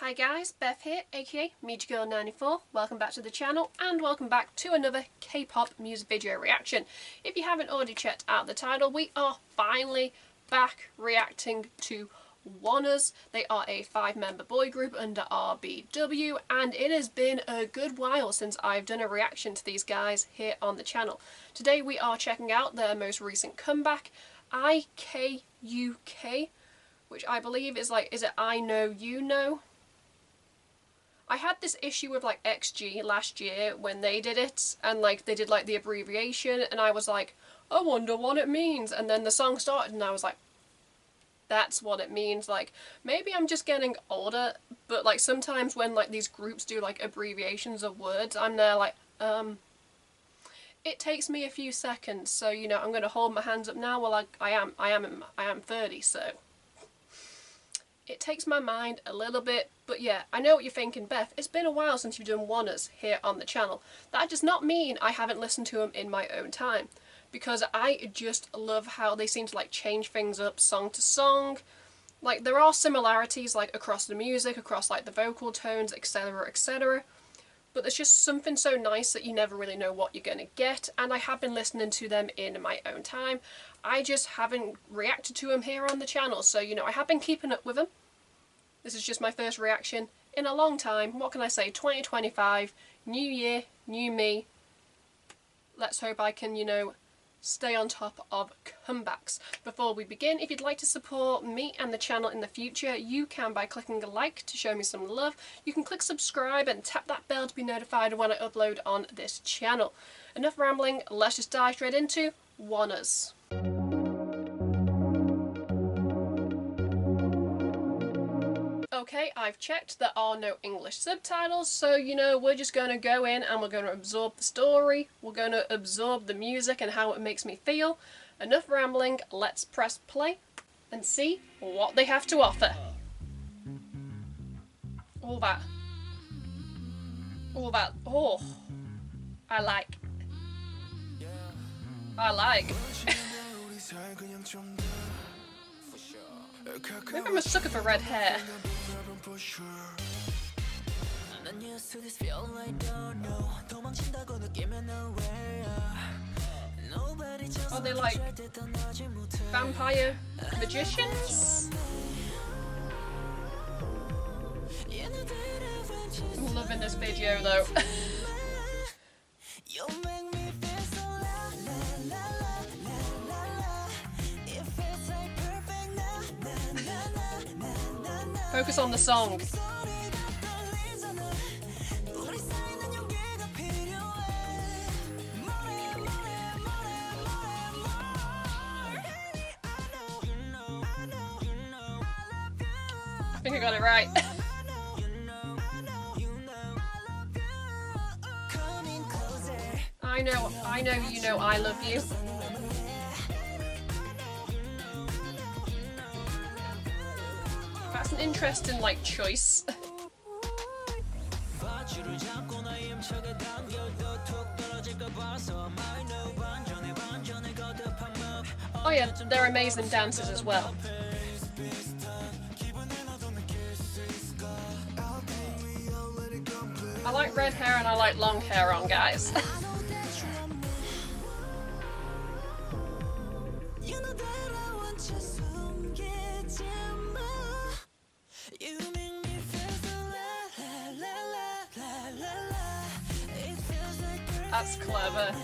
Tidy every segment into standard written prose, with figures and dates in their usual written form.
Hi guys, Beth here, aka Mediagirl94. Welcome back to the channel and welcome back to another K-pop music video reaction. If you haven't already checked out the title, we are finally back reacting to ONEUS. They are a 5-member boy group under RBW, and it has been a good while since I've done a reaction to these guys here on the channel. Today we are checking out their most recent comeback, IKUK, which I believe is like, is it I Know You Know? I had this issue with like XG last year when they did it, and like they did like the abbreviation, and I was like, I wonder what it means, and then the song started and I was like, that's what it means. Like, maybe I'm just getting older, but like sometimes when like these groups do like abbreviations of words, I'm there like, it takes me a few seconds, so you know, I'm gonna hold my hands up now. Well, I am 30, so it takes my mind a little bit. But yeah, I know what you're thinking, Beth, it's been a while since you've done ONEUS here on the channel. That does not mean I haven't listened to them in my own time, because I just love how they seem to like change things up song to song. Like, there are similarities like across the music, across like the vocal tones, etc, etc, but there's just something so nice that you never really know what you're gonna get, and I have been listening to them in my own time. I just haven't reacted to them here on the channel, so you know, I have been keeping up with them. This is just my first reaction in a long time. What can I say? 2025, new year, new me. Let's hope I can, you know, stay on top of comebacks. Before we begin, if you'd like to support me and the channel in the future, you can by clicking a like to show me some love. You can click subscribe and tap that bell to be notified when I upload on this channel. Enough rambling, let's just dive straight into ONEUS. Okay, I've checked, there are no English subtitles, so you know, we're just going to go in and we're going to absorb the story, we're going to absorb the music and how it makes me feel. Enough rambling, let's press play and see what they have to offer. All that, oh, I like. Maybe I'm a sucker for red hair. Are they like vampire magicians? I'm loving this video though. Focus on the song. I think I got it right. I know, you know, I love you. That's an interesting, like, choice. Oh yeah, they're amazing dancers as well. I like red hair and I like long hair on guys. That's clever.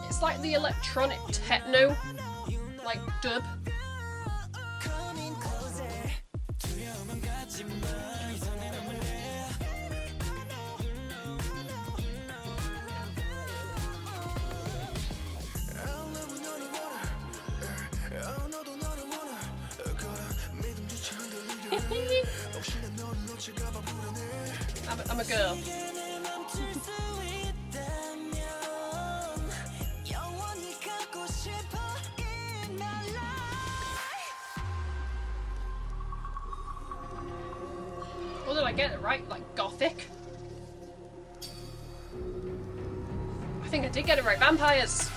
It's like the electronic techno, like dub. I'm a girl. get it right? Like gothic? I think I did get it right. Vampires!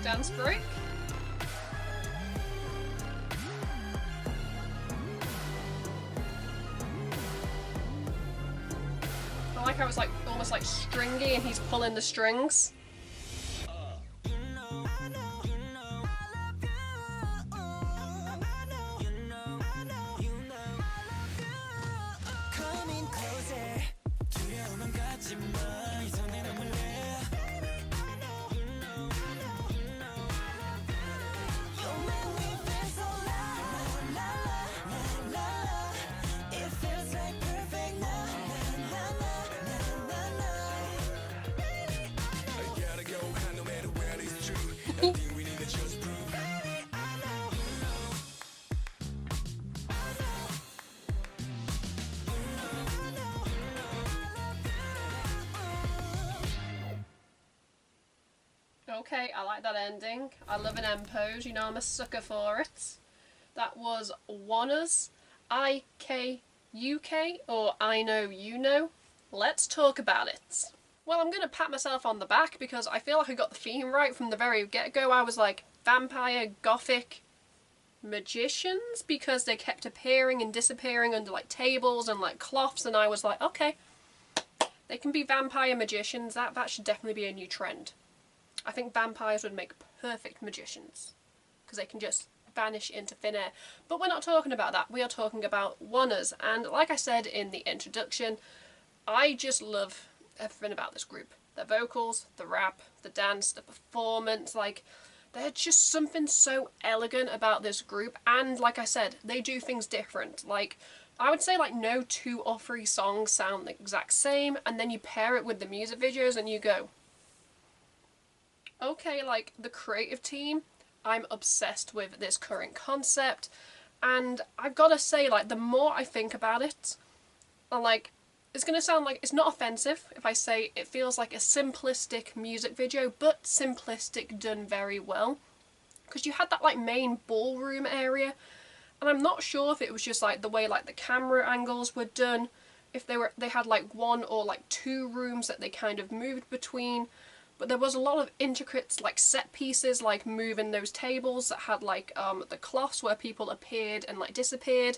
Dance break? I like how it's like almost like stringy and he's pulling the strings. Okay, I like that ending. I love an M pose, you know I'm a sucker for it. That was ONEUS IKUK, or I Know You Know. Let's talk about it. Well, I'm going to pat myself on the back because I feel like I got the theme right from the very get-go. I was like, vampire, gothic, magicians, because they kept appearing and disappearing under like tables and like cloths, and I was like, okay, they can be vampire magicians. That should definitely be a new trend. I think vampires would make perfect magicians because they can just vanish into thin air. But we're not talking about that. We are talking about ONEUS. And like I said in the introduction, I just love everything about this group. Their vocals, the rap, the dance, the performance, like, there's just something so elegant about this group. And like I said, they do things different. Like, I would say like no 2 or 3 songs sound the exact same, and then you pair it with the music videos and you go, okay, like the creative team, I'm obsessed with this current concept. And I've got to say, like, the more I think about it, I'm like, it's going to sound like, it's not offensive if I say it feels like a simplistic music video, but simplistic done very well. Because you had that like main ballroom area, and I'm not sure if it was just like the way like the camera angles were done, if they had like 1 or like 2 rooms that they kind of moved between. But there was a lot of intricate like set pieces, like moving those tables that had like the cloths where people appeared and like disappeared,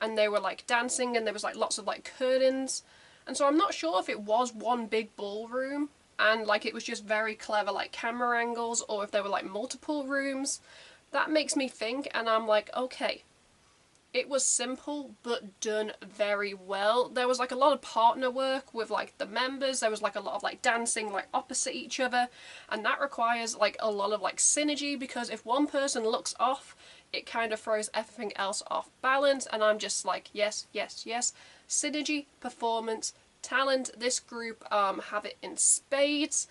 and they were like dancing, and there was like lots of like curtains. And so I'm not sure if it was one big ballroom and like it was just very clever like camera angles, or if there were like multiple rooms. That makes me think, and I'm like, okay, it was simple but done very well. There was like a lot of partner work with like the members. There was like a lot of like dancing like opposite each other, and that requires like a lot of like synergy, because if one person looks off, it kind of throws everything else off balance. And I'm just like, yes, yes, yes. Synergy, performance, talent. This group have it in spades,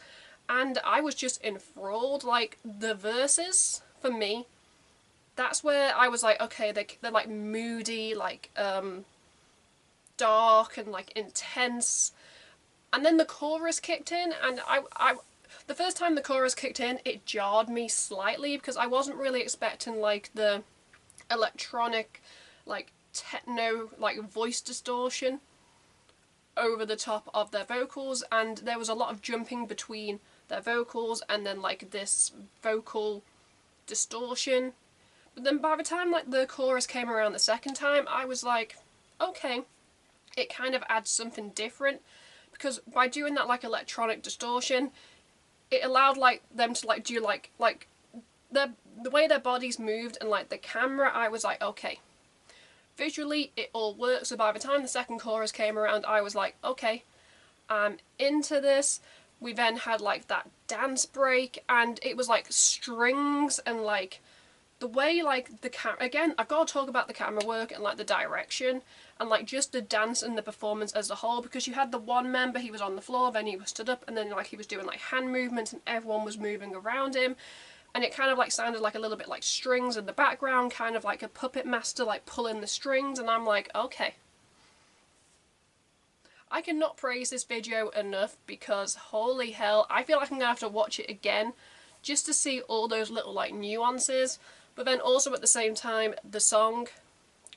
and I was just enthralled. Like the verses for me, that's where I was like, okay, they're like moody, like dark and like intense. And then the chorus kicked in, and I the first time the chorus kicked in, it jarred me slightly, because I wasn't really expecting like the electronic, like techno, like voice distortion over the top of their vocals, and there was a lot of jumping between their vocals and then like this vocal distortion. But then by the time like the chorus came around the second time, I was like, okay, it kind of adds something different, because by doing that like electronic distortion, it allowed like them to like do like the way their bodies moved and like the camera. I was like, okay, visually it all works. So by the time the second chorus came around, I was like, okay, I'm into this. We then had like that dance break, and it was like strings and like the way like the camera, again, I've got to talk about the camera work and like the direction and like just the dance and the performance as a whole, because you had the one member, he was on the floor, then he was stood up, and then like he was doing like hand movements and everyone was moving around him, and it kind of like sounded like a little bit like strings in the background, kind of like a puppet master like pulling the strings. And I'm like, okay, I cannot praise this video enough, because holy hell, I feel like I'm gonna have to watch it again just to see all those little like nuances. But then also at the same time, the song,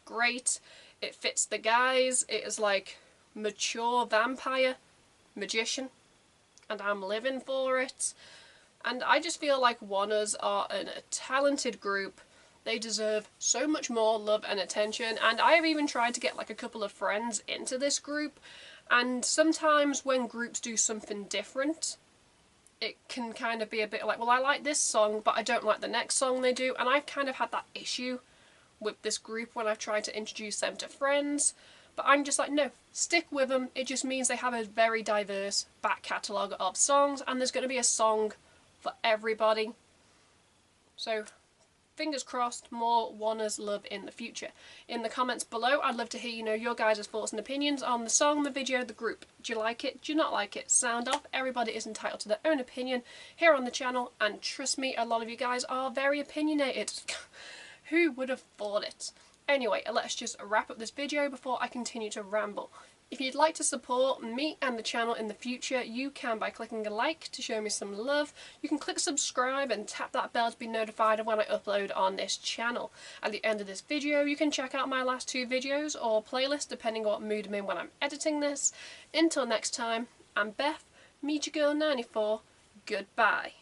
great. It fits the guys. It is like mature vampire magician, and I'm living for it. And I just feel like ONEUS are a talented group. They deserve so much more love and attention, and I have even tried to get like a couple of friends into this group, and sometimes when groups do something different, it can kind of be a bit like, well, I like this song, but I don't like the next song they do, and I've kind of had that issue with this group when I've tried to introduce them to friends. But I'm just like, no, stick with them. It just means they have a very diverse back catalogue of songs, and there's going to be a song for everybody. So fingers crossed, more ONEUS love in the future. In the comments below, I'd love to hear, your guys' thoughts and opinions on the song, the video, the group. Do you like it? Do you not like it? Sound off. Everybody is entitled to their own opinion here on the channel, and trust me, a lot of you guys are very opinionated. Who would have thought it? Anyway, let's just wrap up this video before I continue to ramble. If you'd like to support me and the channel in the future, you can by clicking a like to show me some love. You can click subscribe and tap that bell to be notified of when I upload on this channel. At the end of this video, you can check out my last 2 videos or playlist depending on what mood I'm in when I'm editing this. Until next time, I'm Beth, Mediagirl94. Goodbye.